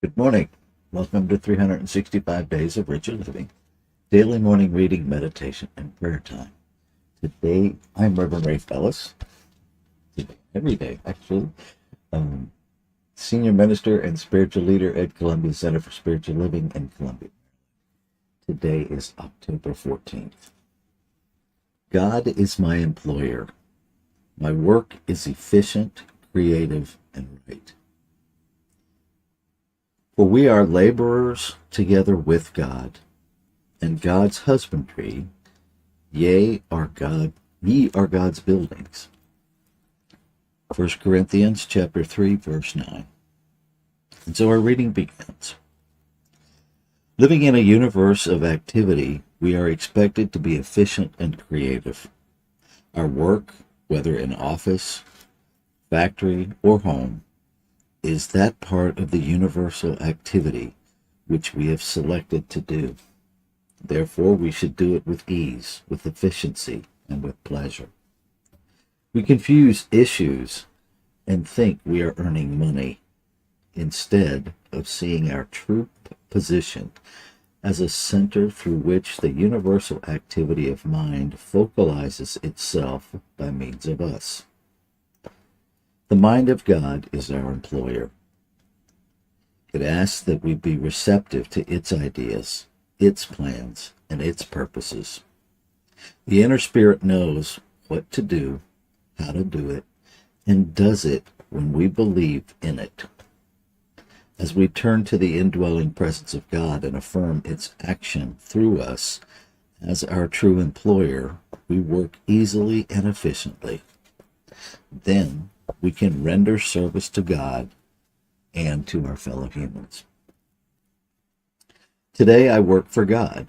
Good morning. Welcome to 365 Days of Richer Living, daily morning reading, meditation, and prayer time. Today, I'm Reverend Ray Fellis. Every day, actually. Senior Minister and Spiritual Leader at Columbia Center for Spiritual Living in Columbia. Today is October 14th. God is my employer. My work is efficient, creative, and right. For we are laborers together with God, and God's husbandry, ye are God's buildings. 1 Corinthians chapter 3, verse 9. And so our reading begins. Living in a universe of activity, we are expected to be efficient and creative. Our work, whether in office, factory, or home, is that part of the universal activity which we have selected to do. Therefore, we should do it with ease, with efficiency, and with pleasure. We confuse issues and think we are earning money, instead of seeing our true position as a center through which the universal activity of mind focalizes itself by means of us. The mind of God is our employer. It asks that we be receptive to its ideas, its plans, and its purposes. The inner spirit knows what to do, how to do it, and does it when we believe in it. As we turn to the indwelling presence of God and affirm its action through us as our true employer, we work easily and efficiently. Then we can render service to God and to our fellow humans. Today I work for God,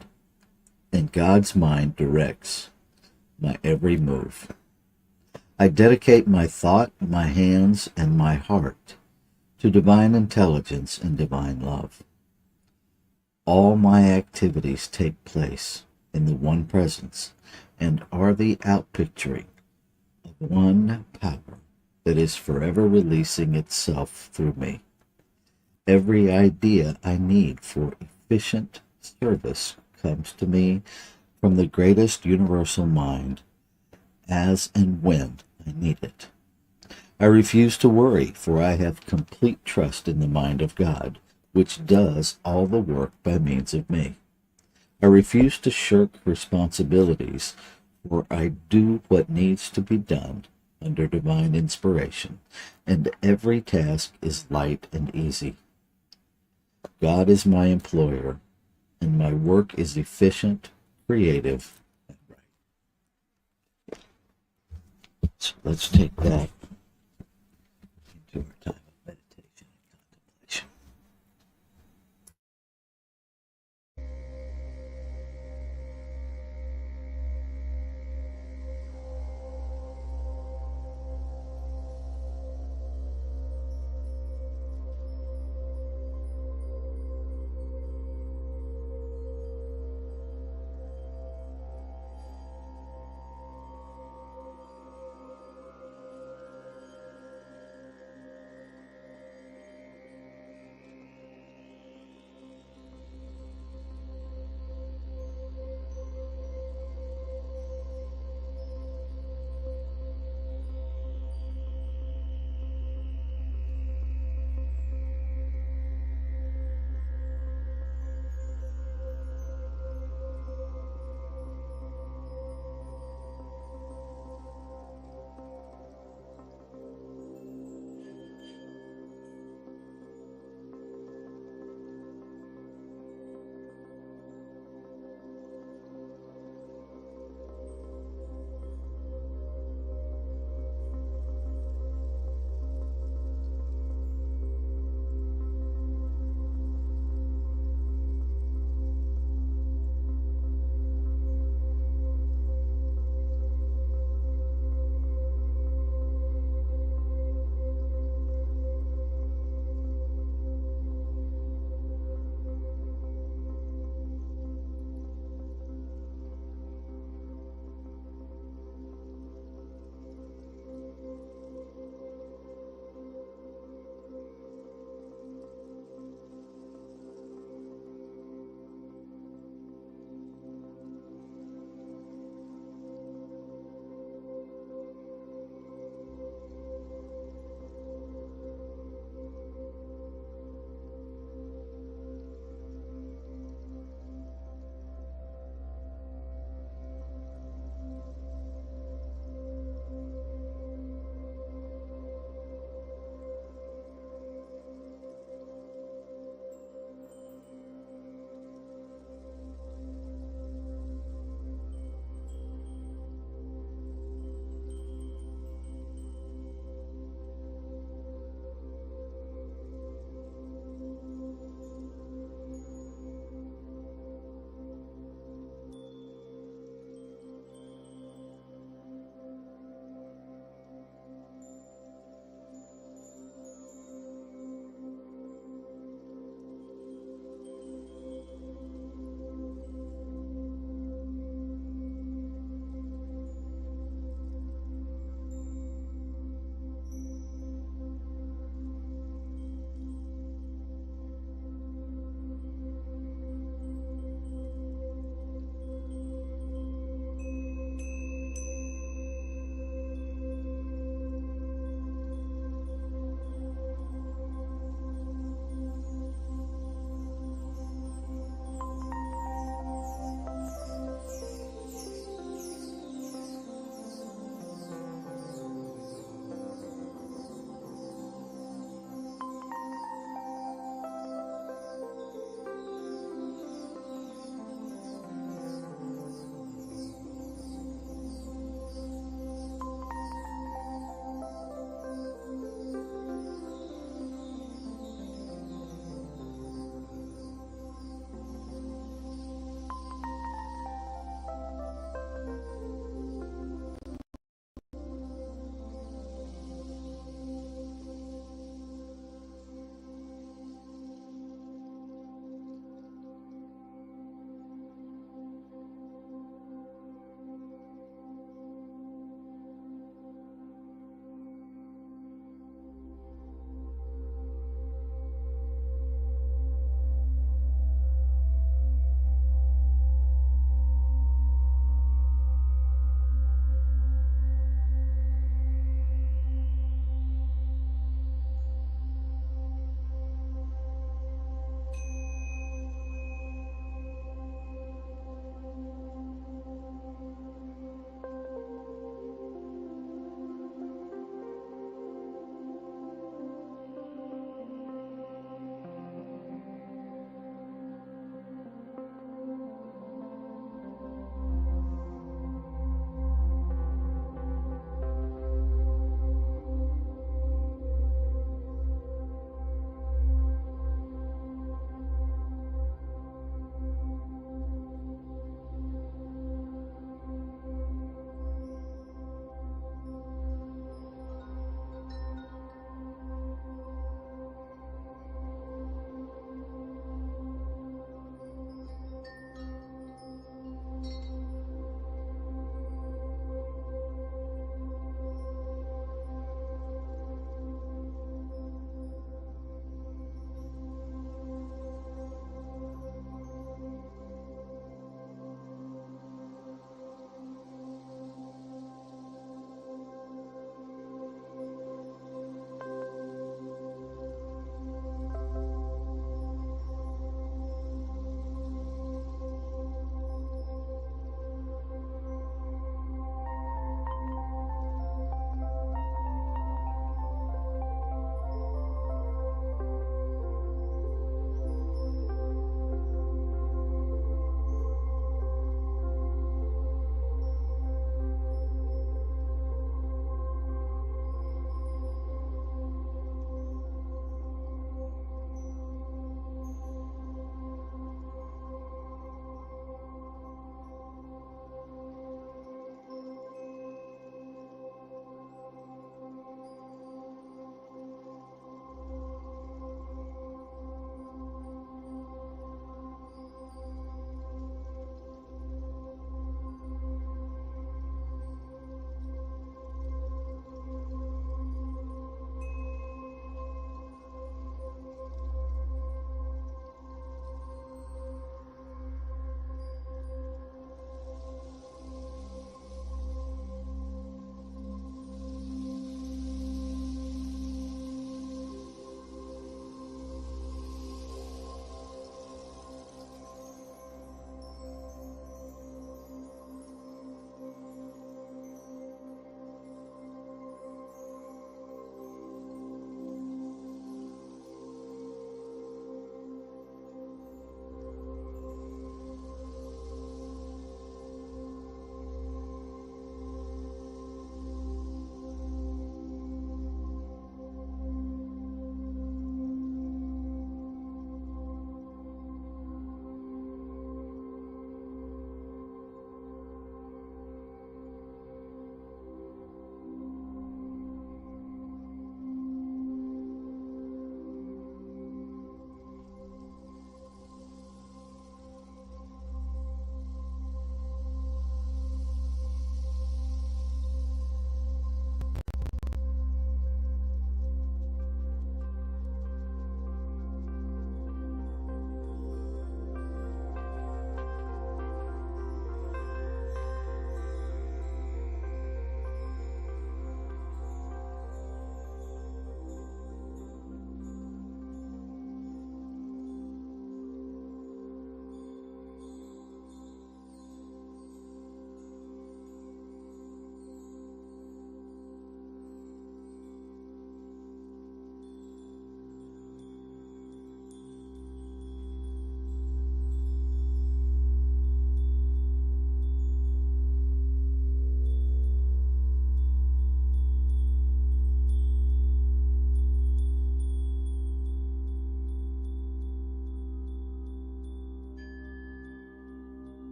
and God's mind directs my every move. I dedicate my thought, my hands, and my heart to divine intelligence and divine love. All my activities take place in the one presence and are the outpicturing of one power that is forever releasing itself through me. Every idea I need for efficient service comes to me from the greatest universal mind as and when I need it. I refuse to worry, for I have complete trust in the mind of God, which does all the work by means of me. I refuse to shirk responsibilities, for I do what needs to be done under divine inspiration, and every task is light and easy. God is my employer, and my work is efficient, creative, and right. So let's take that into our time of meditation and contemplation.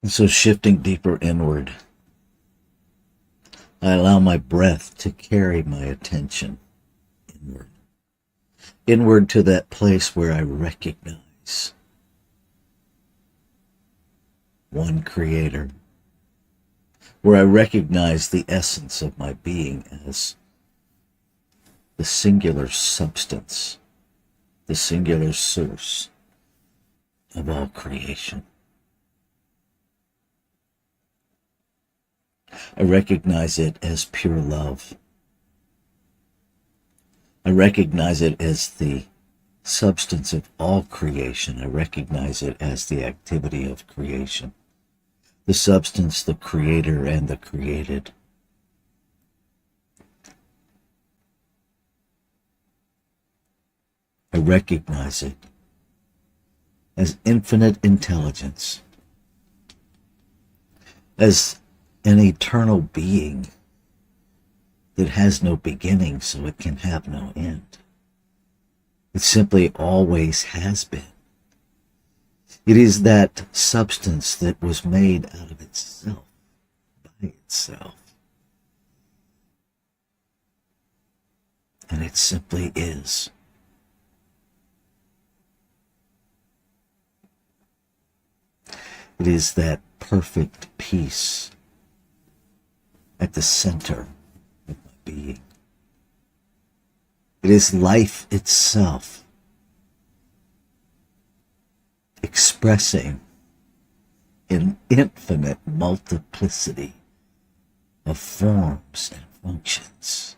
And so shifting deeper inward, I allow my breath to carry my attention inward. Inward to that place where I recognize one Creator, where I recognize the essence of my being as the singular substance, the singular source of all creation. I recognize it as pure love. I recognize it as the substance of all creation. I recognize it as the activity of creation. The substance, the creator, and the created. I recognize it as infinite intelligence, as an eternal being that has no beginning, so it can have no end. It simply always has been. It is that substance that was made out of itself, by itself. And it simply is. It is that perfect peace at the center of my being. It is life itself, expressing in infinite multiplicity of forms and functions,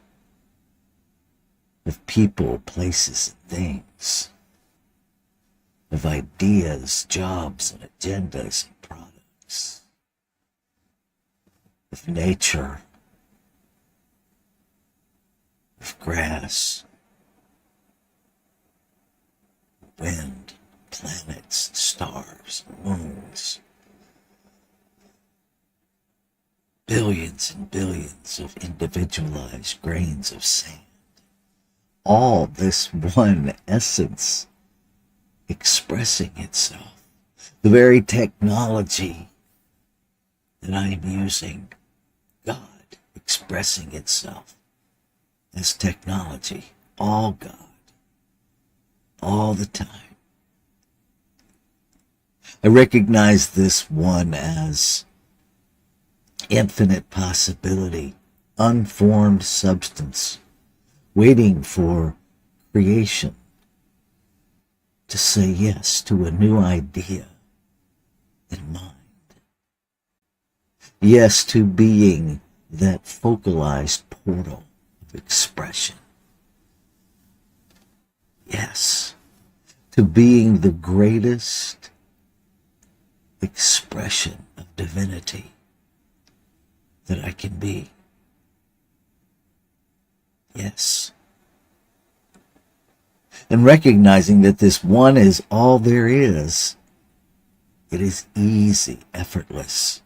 of people, places, and things, of ideas, jobs, and agendas and products, of nature, of grass, wind, planets, stars, moons, billions and billions of individualized grains of sand. All this one essence expressing itself. The very technology that I am using, God expressing itself as technology, all God, all the time. I recognize this one as infinite possibility, unformed substance, waiting for creation to say yes to a new idea in mind. Yes to being that focalized portal of expression. Yes to being the greatest expression of divinity that I can be. Yes. And recognizing that this one is all there is, it is easy, effortless,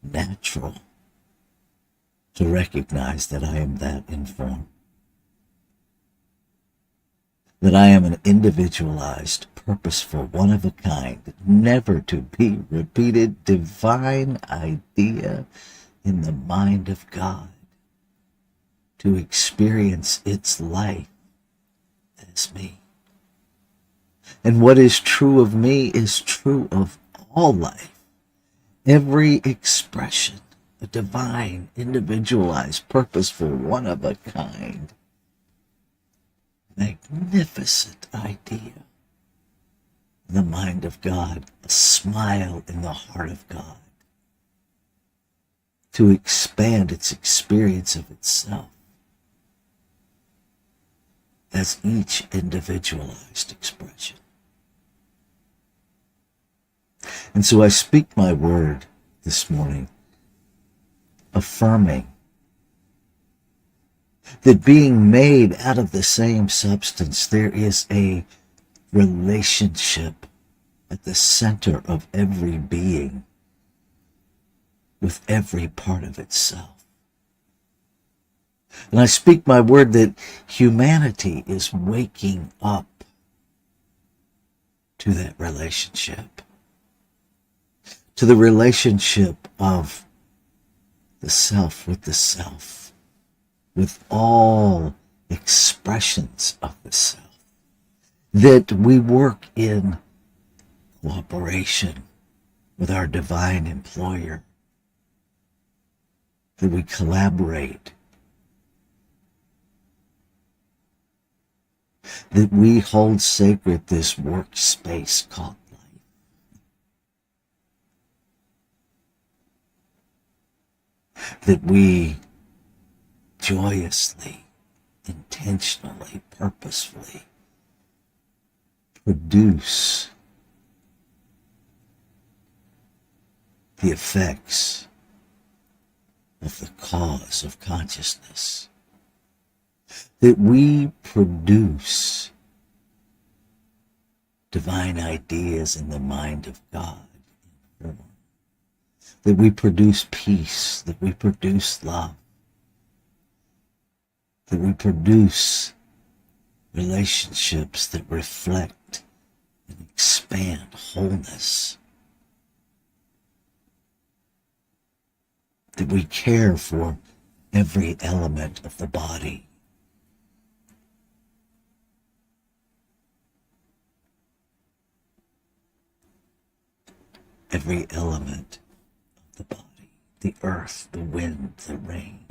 natural to recognize that I am that informed. That I am an individualized, purposeful, one-of-a-kind, never to be repeated, divine idea in the mind of God to experience its life as me. And what is true of me is true of all life. Every expression, a divine, individualized, purposeful, one-of-a-kind, magnificent idea in the mind of God, a smile in the heart of God, to expand its experience of itself as each individualized expression. And so I speak my word this morning, affirming that being made out of the same substance, there is a relationship at the center of every being with every part of itself. And I speak my word that humanity is waking up to that relationship, to the relationship of the self, with all expressions of the self, that we work in cooperation with our divine employer, that we collaborate, that we hold sacred this workspace called life. That we joyously, intentionally, purposefully produce the effects of the cause of consciousness. That we produce divine ideas in the mind of God. That we produce peace, that we produce love, that we produce relationships that reflect and expand wholeness, that we care for every element of the body. Every element of the body, the earth, the wind, the rain,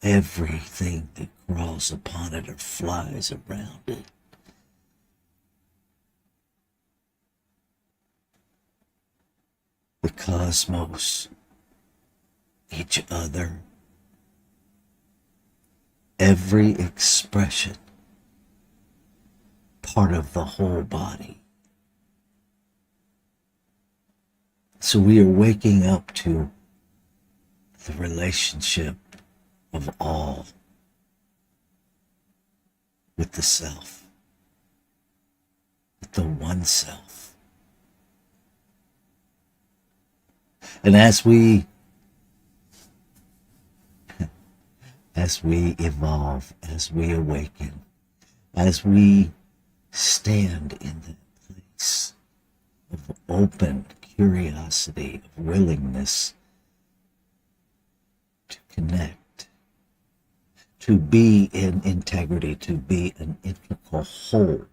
everything that crawls upon it or flies around it. The cosmos, each other, every expression, part of the whole body. So we are waking up to the relationship of all with the self, with the one self. And as we evolve, as we awaken, as we stand in that place of open curiosity, of willingness to connect, to be in integrity, to be an integral whole,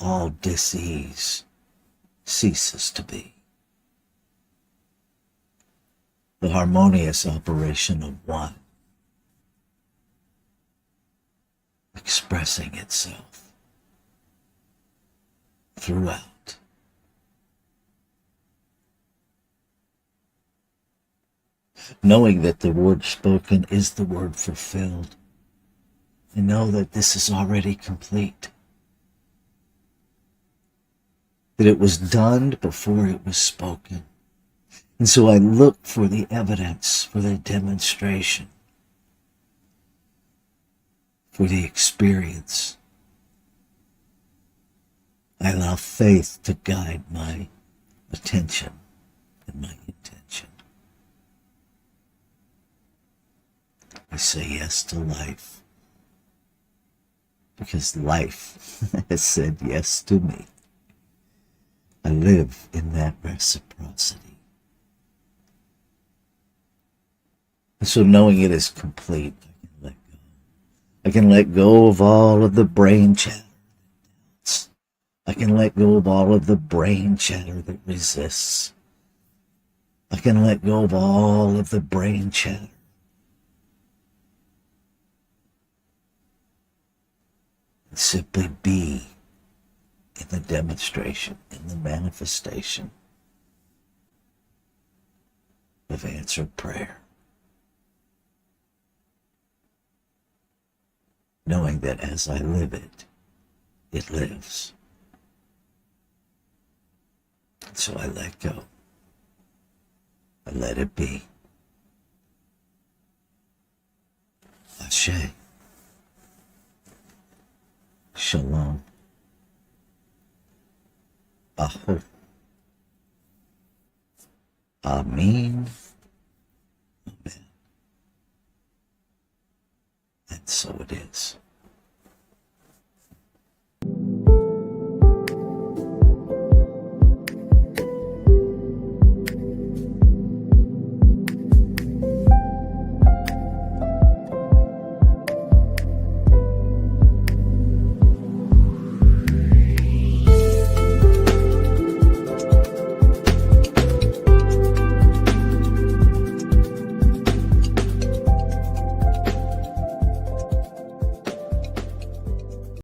all dis-ease ceases to be. The harmonious operation of one expressing itself throughout. Knowing that the word spoken is the word fulfilled, and know that this is already complete. That it was done before it was spoken. And so I look for the evidence, for the demonstration, for the experience. I allow faith to guide my attention and my intention. I say yes to life because life has said yes to me. I live in that reciprocity. And so knowing it is complete, I can let go. I can let go of all of the brain chatter. I can let go of all of the brain chatter that resists. I can let go of all of the brain chatter and simply be in the demonstration, in the manifestation of answered prayer. Knowing that as I live it, it lives. So I let go. I let it be. Ashe. Shalom. Aho. Amen.